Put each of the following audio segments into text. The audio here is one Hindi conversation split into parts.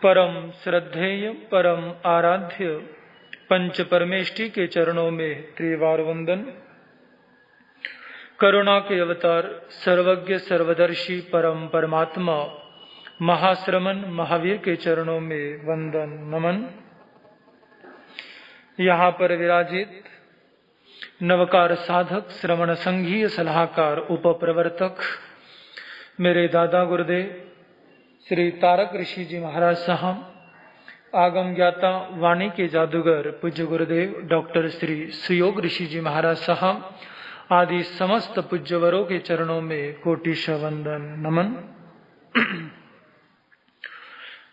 परम श्रद्धेय परम आराध्य पंच परमेष्टि के चरणों में त्रिवार वंदन। करुणा के अवतार सर्वज्ञ सर्वदर्शी परम परमात्मा महाश्रमण महावीर के चरणों में वंदन नमन। यहाँ पर विराजित नवकार साधक श्रवण संघीय सलाहकार उपप्रवर्तक मेरे दादा गुरुदेव श्री तारक ऋषि जी महाराज साहब, आगम ज्ञाता वाणी के जादूगर पूज्य गुरुदेव डॉक्टर श्री सुयोग ऋषि जी महाराज साहब आदि समस्त पूज्यवरों के चरणों में कोटिश वंदन नमन।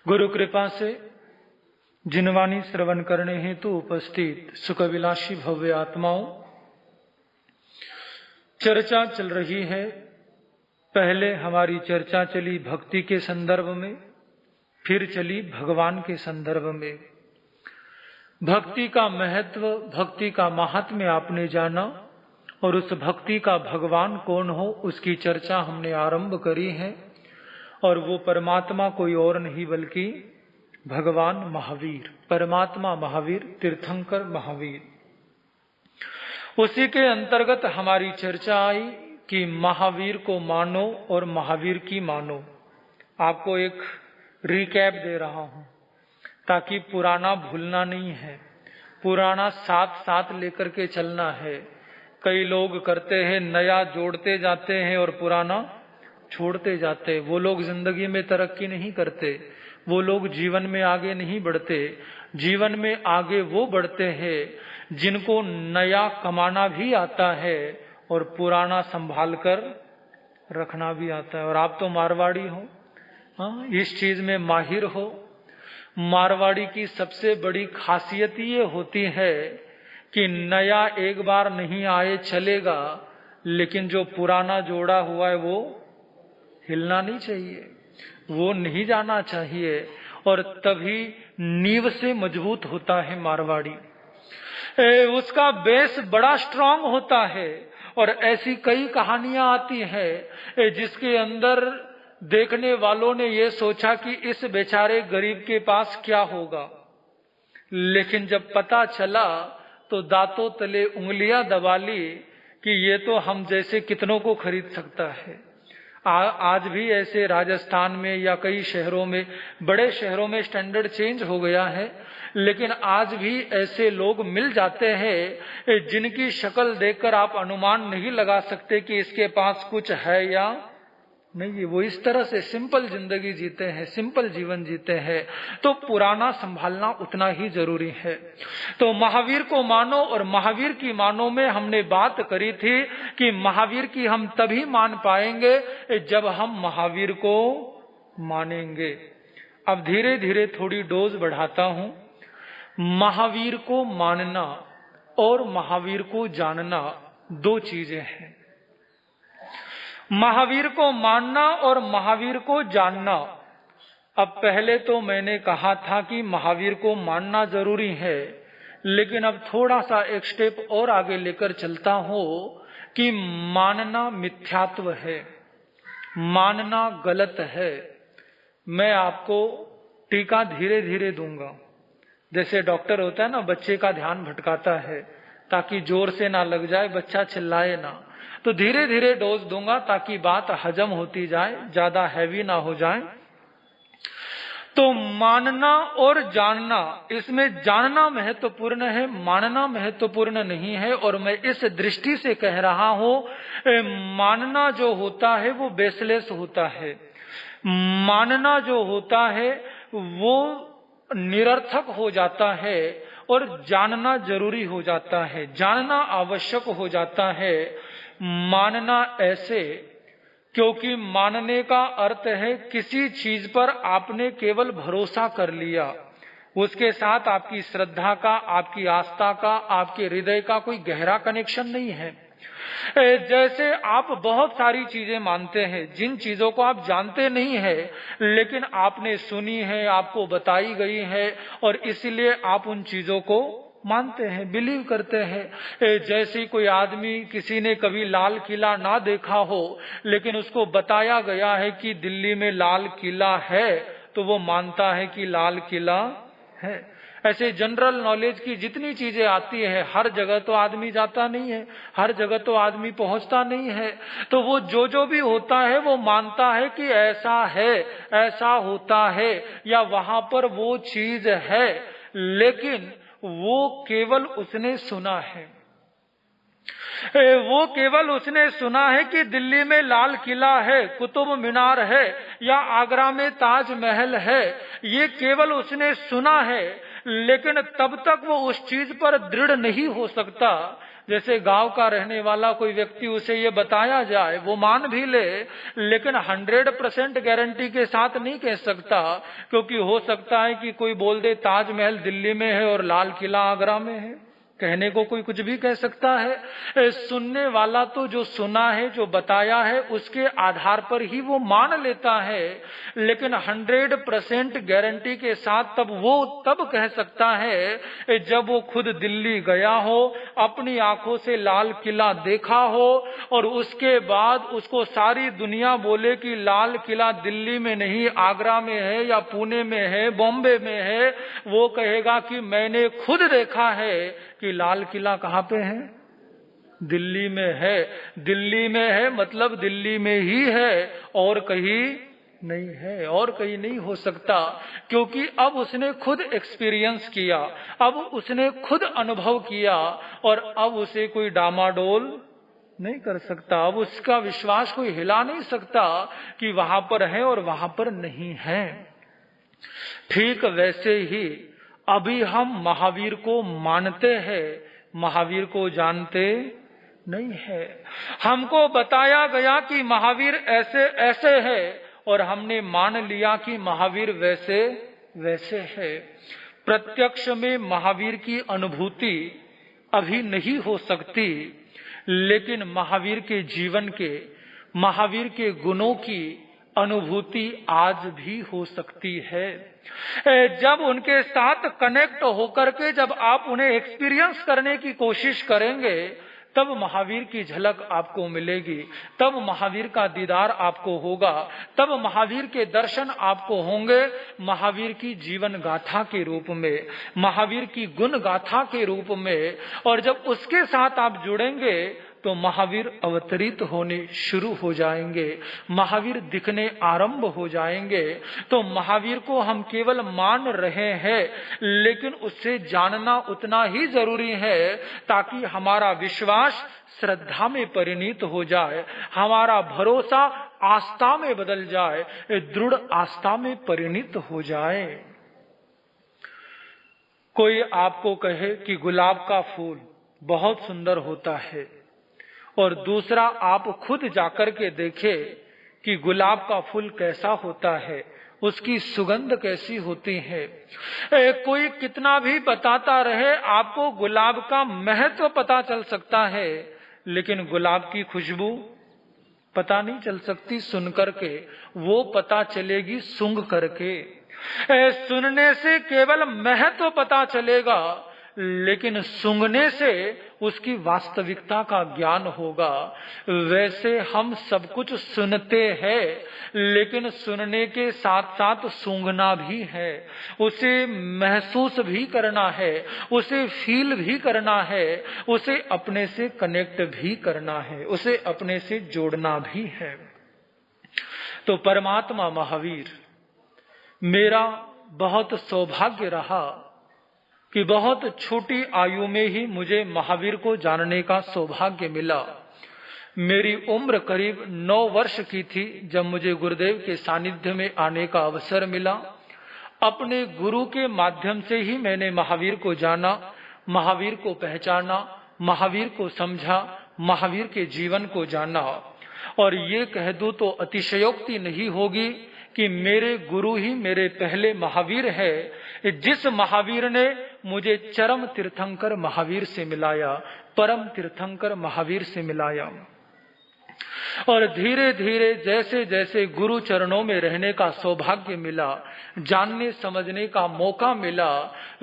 गुरु कृपा से जिनवाणी श्रवण करने हेतु उपस्थित सुखविलासी भव्य आत्माओं, चर्चा चल रही है। पहले हमारी चर्चा चली भक्ति के संदर्भ में, फिर चली भगवान के संदर्भ में। भक्ति का महत्व, भक्ति का महात्म्य आपने जाना और उस भक्ति का भगवान कौन हो उसकी चर्चा हमने आरंभ करी है। और वो परमात्मा कोई और नहीं बल्कि भगवान महावीर, परमात्मा महावीर, तीर्थंकर महावीर। उसी के अंतर्गत हमारी चर्चा आई कि महावीर को मानो और महावीर की मानो। आपको एक रिकैप दे रहा हूं ताकि पुराना भूलना नहीं है, पुराना साथ साथ लेकर के चलना है। कई लोग करते हैं नया जोड़ते जाते हैं और पुराना छोड़ते जाते हैं। वो लोग जिंदगी में तरक्की नहीं करते, वो लोग जीवन में आगे नहीं बढ़ते। जीवन में आगे वो बढ़ते हैं जिनको नया कमाना भी आता है और पुराना संभाल कर रखना भी आता है। और आप तो मारवाड़ी हो, हाँ, इस चीज में माहिर हो। मारवाड़ी की सबसे बड़ी खासियत ये होती है कि नया एक बार नहीं आए चलेगा, लेकिन जो पुराना जोड़ा हुआ है वो हिलना नहीं चाहिए, वो नहीं जाना चाहिए। और तभी नींव से मजबूत होता है मारवाड़ी। उसका बेस बड़ा स्ट्रांग होता है। और ऐसी कई कहानियां आती हैं जिसके अंदर देखने वालों ने ये सोचा कि इस बेचारे गरीब के पास क्या होगा, लेकिन जब पता चला तो दांतों तले उंगलियां दबा ली कि ये तो हम जैसे कितनों को खरीद सकता है। आज भी ऐसे राजस्थान में या कई शहरों में, बड़े शहरों में स्टैंडर्ड चेंज हो गया है, लेकिन आज भी ऐसे लोग मिल जाते हैं जिनकी शक्ल देखकर आप अनुमान नहीं लगा सकते कि इसके पास कुछ है या नहीं। वो इस तरह से सिंपल जिंदगी जीते हैं, सिंपल जीवन जीते हैं। तो पुराना संभालना उतना ही जरूरी है। तो महावीर को मानो और महावीर की मानो में हमने बात करी थी कि महावीर की हम तभी मान पाएंगे जब हम महावीर को मानेंगे। अब धीरे धीरे थोड़ी डोज बढ़ाता हूं। महावीर को मानना और महावीर को जानना दो चीजें हैं। महावीर को मानना और महावीर को जानना। अब पहले तो मैंने कहा था कि महावीर को मानना जरूरी है, लेकिन अब थोड़ा सा एक स्टेप और आगे लेकर चलता हूं कि मानना मिथ्यात्व है, मानना गलत है। मैं आपको टीका धीरे धीरे दूंगा। जैसे डॉक्टर होता है ना, बच्चे का ध्यान भटकाता है ताकि जोर से ना लग जाए, बच्चा चिल्लाए ना। तो धीरे धीरे डोज दूंगा ताकि बात हजम होती जाए, ज्यादा हैवी ना हो जाए। तो मानना और जानना, इसमें जानना महत्वपूर्ण है, मानना महत्वपूर्ण नहीं है। और मैं इस दृष्टि से कह रहा हूं, मानना जो होता है वो बेसलेस होता है, मानना जो होता है वो निरर्थक हो जाता है और जानना जरूरी हो जाता है, जानना आवश्यक हो जाता है। मानना ऐसे, क्योंकि मानने का अर्थ है किसी चीज पर आपने केवल भरोसा कर लिया, उसके साथ आपकी श्रद्धा का, आपकी आस्था का, आपके हृदय का कोई गहरा कनेक्शन नहीं है। जैसे आप बहुत सारी चीजें मानते हैं, जिन चीजों को आप जानते नहीं है लेकिन आपने सुनी है, आपको बताई गई है और इसलिए आप उन चीजों को मानते हैं, बिलीव करते हैं। जैसे कोई आदमी, किसी ने कभी लाल किला ना देखा हो लेकिन उसको बताया गया है कि दिल्ली में लाल किला है, तो वो मानता है कि लाल किला है। ऐसे जनरल नॉलेज की जितनी चीजें आती है, हर जगह तो आदमी जाता नहीं है, हर जगह तो आदमी पहुंचता नहीं है, तो वो जो भी होता है वो मानता है कि ऐसा है, ऐसा होता है, या वहां पर वो चीज है, लेकिन वो केवल उसने सुना है। वो केवल उसने सुना है कि दिल्ली में लाल किला है, कुतुब मीनार है, या आगरा में ताजमहल है। ये केवल उसने सुना है, लेकिन तब तक वो उस चीज पर दृढ़ नहीं हो सकता। जैसे गांव का रहने वाला कोई व्यक्ति, उसे ये बताया जाए, वो मान भी ले, लेकिन 100% गारंटी के साथ नहीं कह सकता, क्योंकि हो सकता है कि कोई बोल दे ताजमहल दिल्ली में है और लाल किला आगरा में है। कहने को कोई कुछ भी कह सकता है। सुनने वाला तो जो सुना है, जो बताया है, उसके आधार पर ही वो मान लेता है, लेकिन 100% गारंटी के साथ तब कह सकता है जब वो खुद दिल्ली गया हो, अपनी आंखों से लाल किला देखा हो, और उसके बाद उसको सारी दुनिया बोले कि लाल किला दिल्ली में नहीं, आगरा में है, या पुणे में है, बॉम्बे में है, वो कहेगा कि मैंने खुद देखा है कि लाल किला कहाँ पे है, दिल्ली में है। दिल्ली में है मतलब दिल्ली में ही है, और कहीं नहीं है, और कहीं नहीं हो सकता, क्योंकि अब उसने खुद एक्सपीरियंस किया, अब उसने खुद अनुभव किया, और अब उसे कोई डामाडोल नहीं कर सकता। अब उसका विश्वास कोई हिला नहीं सकता कि वहां पर है और वहां पर नहीं है। ठीक वैसे ही अभी हम महावीर को मानते हैं, महावीर को जानते नहीं है। हमको बताया गया कि महावीर ऐसे ऐसे है, और हमने मान लिया कि महावीर वैसे वैसे है। प्रत्यक्ष में महावीर की अनुभूति अभी नहीं हो सकती, लेकिन महावीर के जीवन के, महावीर के गुणों की अनुभूति आज भी हो सकती है। जब उनके साथ कनेक्ट होकर के जब आप उन्हें एक्सपीरियंस करने की कोशिश करेंगे, तब महावीर की झलक आपको मिलेगी, तब महावीर का दीदार आपको होगा, तब महावीर के दर्शन आपको होंगे, महावीर की जीवन गाथा के रूप में, महावीर की गुण गाथा के रूप में। और जब उसके साथ आप जुड़ेंगे तो महावीर अवतरित होने शुरू हो जाएंगे, महावीर दिखने आरंभ हो जाएंगे। तो महावीर को हम केवल मान रहे हैं, लेकिन उससे जानना उतना ही जरूरी है, ताकि हमारा विश्वास श्रद्धा में परिणत हो जाए, हमारा भरोसा आस्था में बदल जाए, दृढ़ आस्था में परिणत हो जाए। कोई आपको कहे कि गुलाब का फूल बहुत सुंदर होता है, और दूसरा आप खुद जाकर के देखें कि गुलाब का फूल कैसा होता है, उसकी सुगंध कैसी होती है। कोई कितना भी बताता रहे, आपको गुलाब का महत्व पता चल सकता है, लेकिन गुलाब की खुशबू पता नहीं चल सकती सुन करके, वो पता चलेगी सूंघ करके। सुनने से केवल महत्व पता चलेगा, लेकिन सूंघने से उसकी वास्तविकता का ज्ञान होगा। वैसे हम सब कुछ सुनते हैं, लेकिन सुनने के साथ साथ सूंघना भी है, उसे महसूस भी करना है, उसे फील भी करना है, उसे अपने से कनेक्ट भी करना है, उसे अपने से जोड़ना भी है। तो परमात्मा महावीर, मेरा बहुत सौभाग्य रहा कि बहुत छोटी आयु में ही मुझे महावीर को जानने का सौभाग्य मिला। मेरी उम्र करीब 9 वर्ष की थी जब मुझे गुरुदेव के सानिध्य में आने का अवसर मिला। अपने गुरु के माध्यम से ही मैंने महावीर को जाना, महावीर को पहचाना, महावीर को समझा, महावीर के जीवन को जाना। और ये कह दूं तो अतिशयोक्ति नहीं होगी कि मेरे गुरु ही मेरे पहले महावीर है, जिस महावीर ने मुझे चरम तीर्थंकर महावीर से मिलाया, परम तीर्थंकर महावीर से मिलाया। और धीरे धीरे जैसे जैसे गुरु चरणों में रहने का सौभाग्य मिला, जानने समझने का मौका मिला,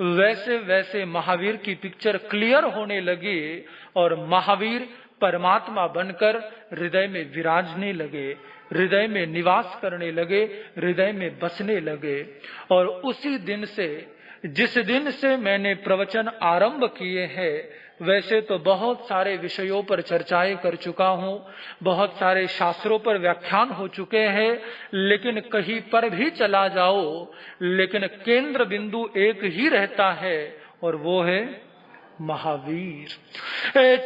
वैसे वैसे महावीर की पिक्चर क्लियर होने लगी, और महावीर परमात्मा बनकर हृदय में विराजने लगे, हृदय में निवास करने लगे, हृदय में बसने लगे। और उसी दिन से, जिस दिन से मैंने प्रवचन आरंभ किए हैं, वैसे तो बहुत सारे विषयों पर चर्चाएं कर चुका हूं, बहुत सारे शास्त्रों पर व्याख्यान हो चुके हैं, लेकिन कहीं पर भी चला जाओ, लेकिन केंद्र बिंदु एक ही रहता है, और वो है महावीर।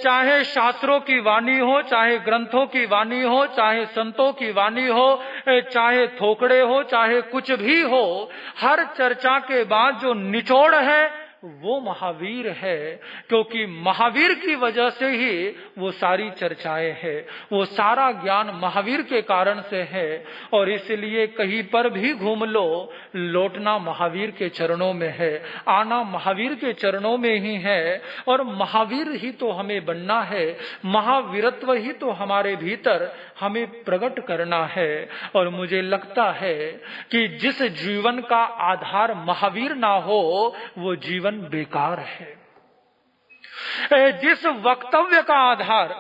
चाहे शास्त्रों की वाणी हो, चाहे ग्रंथों की वाणी हो, चाहे संतों की वाणी हो, चाहे थोकड़े हो, चाहे कुछ भी हो, हर चर्चा के बाद जो निचोड़ है वो महावीर है, क्योंकि महावीर की वजह से ही वो सारी चर्चाएं हैं, वो सारा ज्ञान महावीर के कारण से है। और इसलिए कहीं पर भी घूम लो, लौटना महावीर के चरणों में है, आना महावीर के चरणों में ही है, और महावीर ही तो हमें बनना है, महावीरत्व ही तो हमारे भीतर हमें प्रकट करना है। और मुझे लगता है कि जिस जीवन का आधार महावीर ना हो, वो जीवन बेकार है। जिस वक्तव्य का आधार,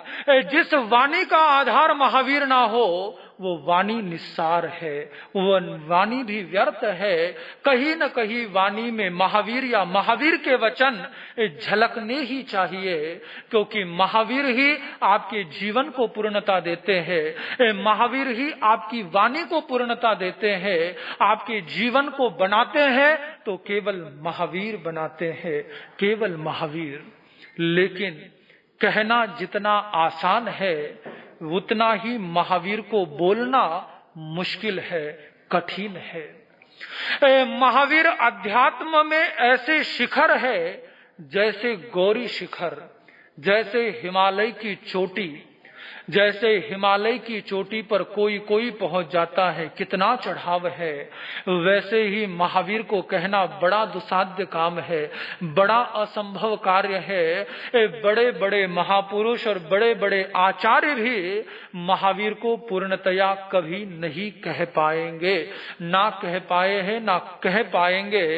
जिस वाणी का आधार महावीर ना हो, वो वाणी निस्सार है, वो वाणी भी व्यर्थ है। कहीं न कहीं वाणी में महावीर या महावीर के वचन झलकने ही चाहिए, क्योंकि महावीर ही आपके जीवन को पूर्णता देते हैं, महावीर ही आपकी वाणी को पूर्णता देते हैं, आपके जीवन को बनाते हैं तो केवल महावीर बनाते हैं, केवल महावीर। लेकिन कहना जितना आसान है, उतना ही महावीर को बोलना मुश्किल है, कठिन है। महावीर अध्यात्म में ऐसे शिखर है, जैसे गौरी शिखर, जैसे हिमालय की चोटी, जैसे हिमालय की चोटी पर कोई कोई पहुंच जाता है, कितना चढ़ाव है, वैसे ही महावीर को कहना बड़ा दुसाध्य काम है, बड़ा असंभव कार्य है। बड़े बड़े महापुरुष और बड़े बड़े आचार्य भी महावीर को पूर्णतया कभी नहीं कह पाएंगे, ना कह पाए हैं, ना कह पाएंगे।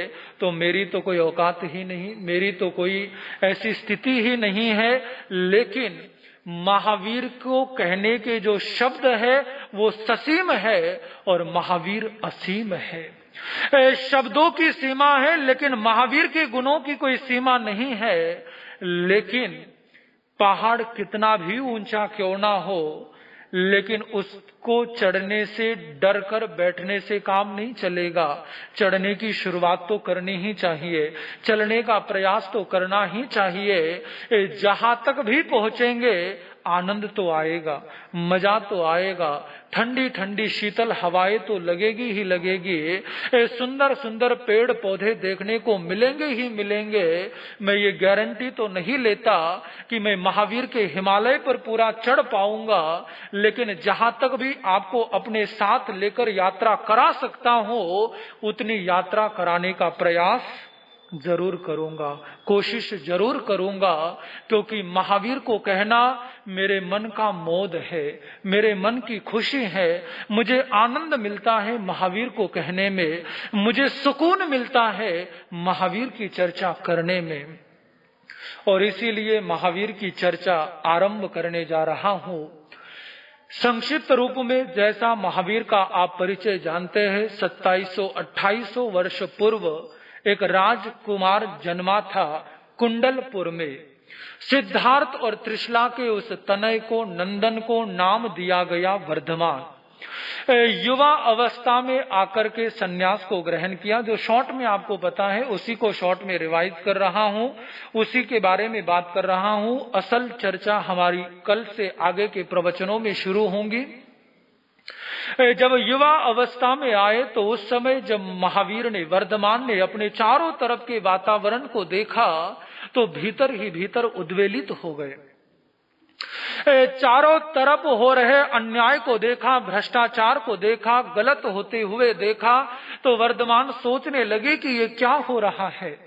तो मेरी तो कोई औकात ही नहीं, मेरी तो कोई ऐसी स्थिति ही नहीं है। लेकिन महावीर को कहने के जो शब्द है वो ससीम है, और महावीर असीम है। शब्दों की सीमा है, लेकिन महावीर के गुणों की कोई सीमा नहीं है। लेकिन पहाड़ कितना भी ऊंचा क्यों ना हो, लेकिन उसको चढ़ने से डर कर बैठने से काम नहीं चलेगा। चढ़ने की शुरुआत तो करनी ही चाहिए, चलने का प्रयास तो करना ही चाहिए। जहां तक भी पहुंचेंगे आनंद तो आएगा, मजा तो आएगा, ठंडी ठंडी शीतल हवाएं तो लगेगी ही लगेगी, सुंदर सुंदर पेड़ पौधे देखने को मिलेंगे ही मिलेंगे। मैं ये गारंटी तो नहीं लेता कि मैं महावीर के हिमालय पर पूरा चढ़ पाऊंगा, लेकिन जहां तक भी आपको अपने साथ लेकर यात्रा करा सकता हूं, उतनी यात्रा कराने का प्रयास जरूर करूंगा, कोशिश जरूर करूंगा। क्योंकि महावीर को कहना मेरे मन का मोद है, मेरे मन की खुशी है, मुझे आनंद मिलता है महावीर को कहने में, मुझे सुकून मिलता है महावीर की चर्चा करने में। और इसीलिए महावीर की चर्चा आरंभ करने जा रहा हूं। संक्षिप्त रूप में जैसा महावीर का आप परिचय जानते हैं, 2700-2800 वर्ष पूर्व एक राजकुमार जन्मा था कुंडलपुर में। सिद्धार्थ और त्रिशला के उस तनय को, नंदन को नाम दिया गया वर्धमान। युवा अवस्था में आकर के सन्यास को ग्रहण किया। जो शॉर्ट में आपको पता है उसी को शॉर्ट में रिवाइज कर रहा हूं, उसी के बारे में बात कर रहा हूं। असल चर्चा हमारी कल से आगे के प्रवचनों में शुरू होंगी। जब युवा अवस्था में आए तो उस समय जब महावीर ने, वर्धमान ने अपने चारों तरफ के वातावरण को देखा तो भीतर ही भीतर उद्वेलित हो गए। चारों तरफ हो रहे अन्याय को देखा, भ्रष्टाचार को देखा, गलत होते हुए देखा, तो वर्धमान सोचने लगे कि ये क्या हो रहा है।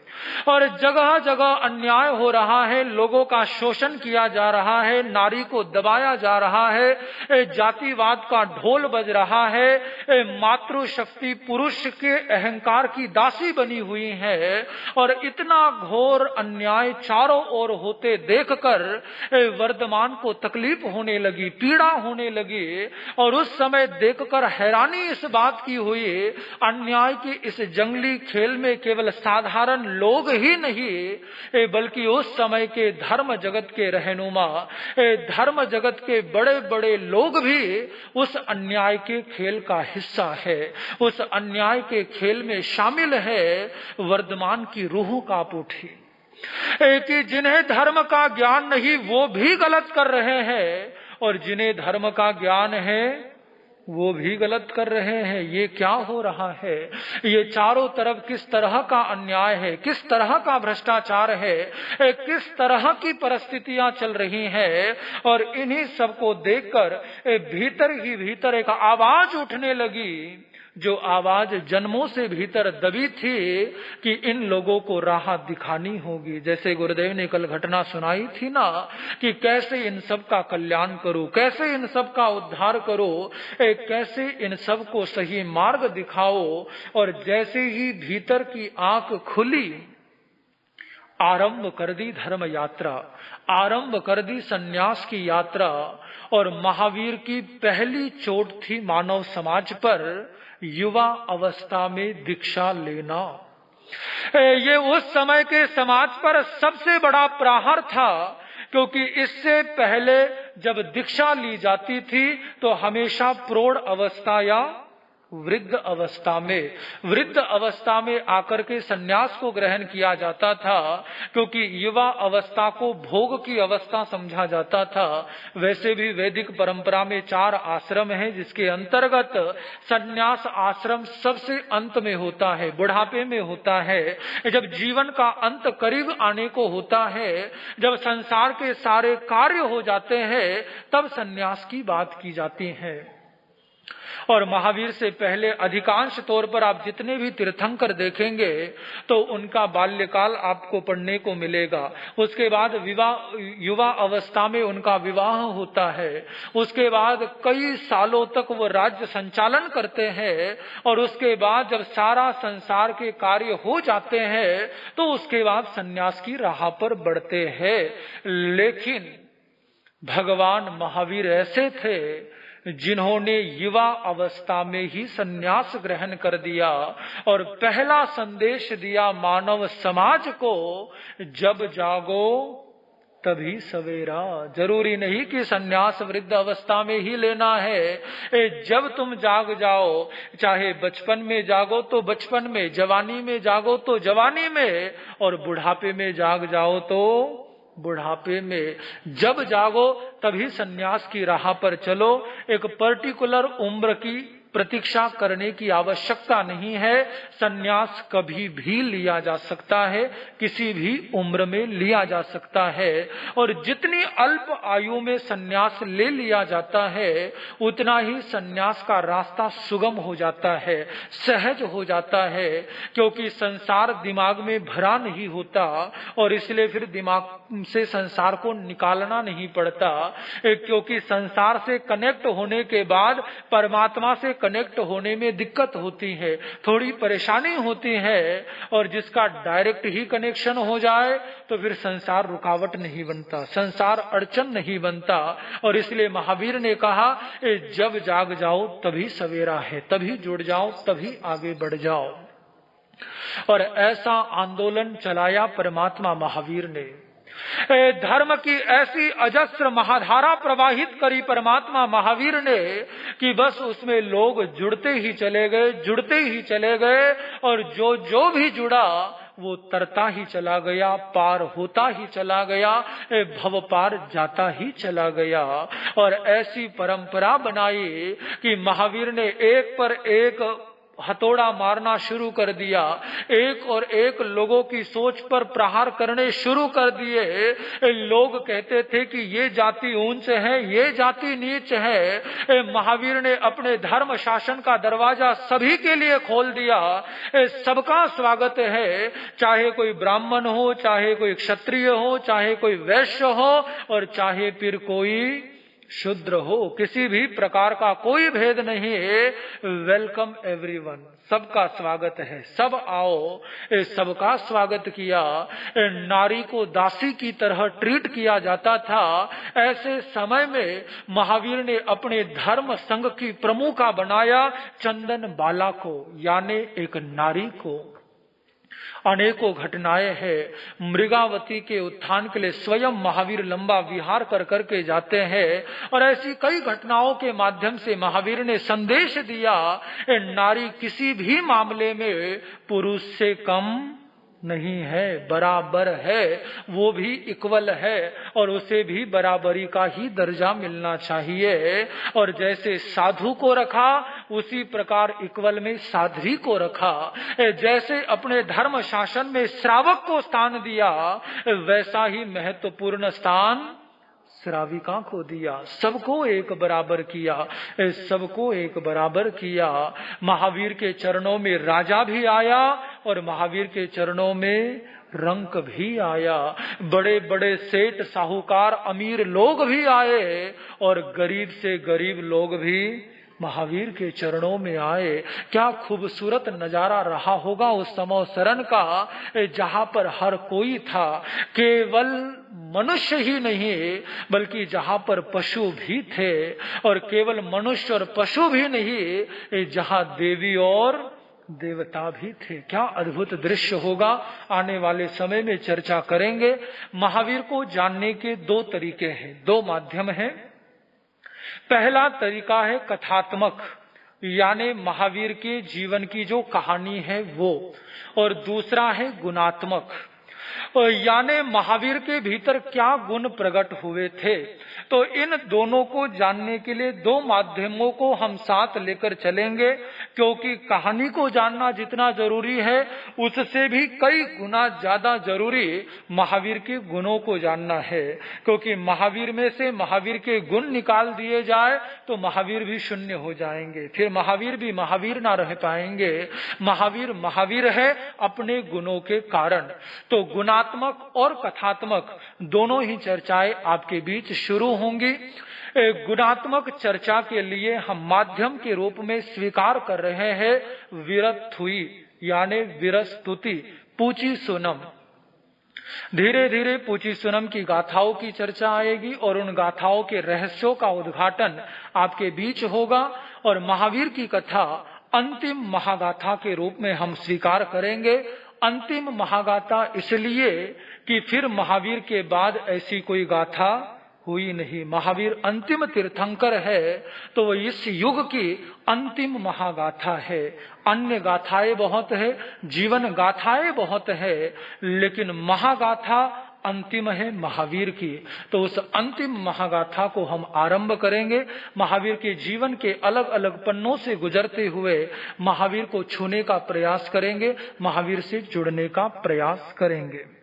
और जगह जगह अन्याय हो रहा है, लोगों का शोषण किया जा रहा है, नारी को दबाया जा रहा है, जातिवाद का ढोल बज रहा है, मातृशक्ति पुरुष के अहंकार की दासी बनी हुई है। और इतना घोर अन्याय चारों ओर होते देखकर वर्धमान को तकलीफ होने लगी, पीड़ा होने लगी। और उस समय देखकर हैरानी इस बात की हुई, अन्याय की इस जंगली खेल में केवल साधारण लोग ही नहीं बल्कि उस समय के धर्म जगत के रहनुमा, धर्म जगत के बड़े बड़े लोग भी उस अन्याय के खेल का हिस्सा है, उस अन्याय के खेल में शामिल है। वर्धमान की रूह कांप उठी कि जिन्हें धर्म का ज्ञान नहीं वो भी गलत कर रहे हैं, और जिन्हें धर्म का ज्ञान है वो भी गलत कर रहे हैं। ये क्या हो रहा है? ये चारों तरफ किस तरह का अन्याय है, किस तरह का भ्रष्टाचार है, किस तरह की परिस्थितियां चल रही हैं। और इन्हीं सबको देखकर भीतर ही भीतर एक आवाज उठने लगी, जो आवाज जन्मों से भीतर दबी थी कि इन लोगों को राह दिखानी होगी। जैसे गुरुदेव ने कल घटना सुनाई थी ना, कि कैसे इन सब का कल्याण करो, कैसे इन सब का उद्धार करो, कैसे इन सब को सही मार्ग दिखाओ। और जैसे ही भीतर की आंख खुली, आरंभ कर दी धर्म यात्रा, आरंभ कर दी सन्यास की यात्रा। और महावीर की पहली चोट थी मानव समाज पर, युवा अवस्था में दीक्षा लेना। ये उस समय के समाज पर सबसे बड़ा प्रहार था, क्योंकि इससे पहले जब दीक्षा ली जाती थी तो हमेशा प्रौढ़ अवस्था या वृद्ध अवस्था में आकर के सन्यास को ग्रहण किया जाता था, क्योंकि युवा अवस्था को भोग की अवस्था समझा जाता था। वैसे भी वैदिक परंपरा में 4 आश्रम हैं, जिसके अंतर्गत सन्यास आश्रम सबसे अंत में होता है, बुढ़ापे में होता है, जब जीवन का अंत करीब आने को होता है, जब संसार के सारे कार्य हो जाते हैं, तब सन्यास की बात की जाती है। और महावीर से पहले अधिकांश तौर पर आप जितने भी तीर्थंकर देखेंगे तो उनका बाल्यकाल आपको पढ़ने को मिलेगा। उसके बाद युवा अवस्था में उनका विवाह होता है, उसके बाद कई सालों तक वो राज्य संचालन करते हैं, और उसके बाद जब सारा संसार के कार्य हो जाते हैं तो उसके बाद सन्यास की राह पर बढ़ते हैं। लेकिन भगवान महावीर ऐसे थे जिन्होंने युवा अवस्था में ही सन्यास ग्रहण कर दिया और पहला संदेश दिया मानव समाज को, जब जागो तभी सवेरा। जरूरी नहीं कि सन्यास वृद्ध अवस्था में ही लेना है, जब तुम जाग जाओ, चाहे बचपन में जागो तो बचपन में, जवानी में जागो तो जवानी में, और बुढ़ापे में जाग जाओ तो बुढ़ापे में। जब जागो तभी सन्यास की राह पर चलो। एक पर्टिकुलर उम्र की प्रतीक्षा करने की आवश्यकता नहीं है। सन्यास कभी भी लिया जा सकता है, किसी भी उम्र में लिया जा सकता है। और जितनी अल्प आयु में सन्यास ले लिया जाता है, उतना ही सन्यास का रास्ता सुगम हो जाता है, सहज हो जाता है, क्योंकि संसार दिमाग में भरा नहीं होता और इसलिए फिर दिमाग से संसार को निकालना नहीं पड़ता। क्योंकि संसार से कनेक्ट होने के बाद परमात्मा से कनेक्ट होने में दिक्कत होती है, थोड़ी परेशानी होती है, और जिसका डायरेक्ट ही कनेक्शन हो जाए तो फिर संसार रुकावट नहीं बनता, संसार अड़चन नहीं बनता। और इसलिए महावीर ने कहा, जब जाग जाओ तभी सवेरा है, तभी जुड़ जाओ, तभी आगे बढ़ जाओ। और ऐसा आंदोलन चलाया परमात्मा महावीर ने। धर्म की ऐसी अजस्र महाधारा प्रवाहित करी परमात्मा महावीर ने कि बस उसमें लोग जुड़ते ही चले गए, जुड़ते ही चले गए, और जो जो भी जुड़ा वो तरता ही चला गया, पार होता ही चला गया, भव पार जाता ही चला गया। और ऐसी परंपरा बनाई कि महावीर ने एक पर एक हथौड़ा मारना शुरू कर दिया, एक और एक लोगों की सोच पर प्रहार करने शुरू कर दिए। लोग कहते थे कि ये जाति ऊंच है, ये जाति नीच है। महावीर ने अपने धर्म शासन का दरवाजा सभी के लिए खोल दिया। सबका स्वागत है, चाहे कोई ब्राह्मण हो, चाहे कोई क्षत्रिय हो, चाहे कोई वैश्य हो और चाहे फिर कोई शूद्र हो, किसी भी प्रकार का कोई भेद नहीं है। वेलकम एवरीवन, सबका स्वागत है, सब आओ। सबका स्वागत किया। नारी को दासी की तरह ट्रीट किया जाता था। ऐसे समय में महावीर ने अपने धर्म संघ की प्रमुखा बनाया चंदन बाला को, यानी एक नारी को। अनेकों घटनाएं हैं। मृगावती के उत्थान के लिए स्वयं महावीर लंबा विहार कर करके जाते हैं और ऐसी कई घटनाओं के माध्यम से महावीर ने संदेश दिया, नारी किसी भी मामले में पुरुष से कम नहीं है, बराबर है, वो भी इक्वल है और उसे भी बराबरी का ही दर्जा मिलना चाहिए। और जैसे साधु को रखा उसी प्रकार इक्वल में साध्वी को रखा। जैसे अपने धर्म शासन में श्रावक को स्थान दिया, वैसा ही महत्वपूर्ण स्थान श्राविका को दिया। सबको एक बराबर किया, सबको एक बराबर किया। महावीर के चरणों में राजा भी आया और महावीर के चरणों में रंक भी आया। बड़े बड़े सेठ साहूकार अमीर लोग भी आए और गरीब से गरीब लोग भी महावीर के चरणों में आए। क्या खूबसूरत नजारा रहा होगा उस समय शरण का, जहां पर हर कोई था, केवल मनुष्य ही नहीं बल्कि जहां पर पशु भी थे, और केवल मनुष्य और पशु भी नहीं, जहां देवी और देवता भी थे। क्या अद्भुत दृश्य होगा, आने वाले समय में चर्चा करेंगे। महावीर को जानने के दो तरीके हैं, दो माध्यम हैं। पहला तरीका है कथात्मक, यानी महावीर के जीवन की जो कहानी है वो, और दूसरा है गुणात्मक, यानी महावीर के भीतर क्या गुण प्रकट हुए थे। तो इन दोनों को जानने के लिए दो माध्यमों को हम साथ लेकर चलेंगे, क्योंकि कहानी को जानना जितना जरूरी है उससे भी कई गुना ज्यादा जरूरी महावीर के गुणों को जानना है। क्योंकि महावीर में से महावीर के गुण निकाल दिए जाए तो महावीर भी शून्य हो जाएंगे, फिर महावीर भी महावीर ना रह पाएंगे। महावीर महावीर है अपने गुणों के कारण। तो गुणात्मक और कथात्मक दोनों ही चर्चाएं आपके बीच शुरू होंगी। गुणात्मक चर्चा के लिए हम माध्यम के रूप में स्वीकार कर रहे हैं वीरथुई, यानी वीरस्तुति, पूची सुनम। धीरे धीरे पूची सुनम की गाथाओं की चर्चा आएगी और उन गाथाओं के रहस्यों का उद्घाटन आपके बीच होगा। और महावीर की कथा अंतिम महागाथा के रूप में हम स्वीकार करेंगे। अंतिम महागाथा इसलिए कि फिर महावीर के बाद ऐसी कोई गाथा हुई नहीं। महावीर अंतिम तीर्थंकर है तो वो इस युग की अंतिम महागाथा है। अन्य गाथाएं बहुत है, जीवन गाथाएं बहुत है, लेकिन महागाथा अंतिम है महावीर की। तो उस अंतिम महागाथा को हम आरंभ करेंगे। महावीर के जीवन के अलग अलग पन्नों से गुजरते हुए महावीर को छूने का प्रयास करेंगे, महावीर से जुड़ने का प्रयास करेंगे।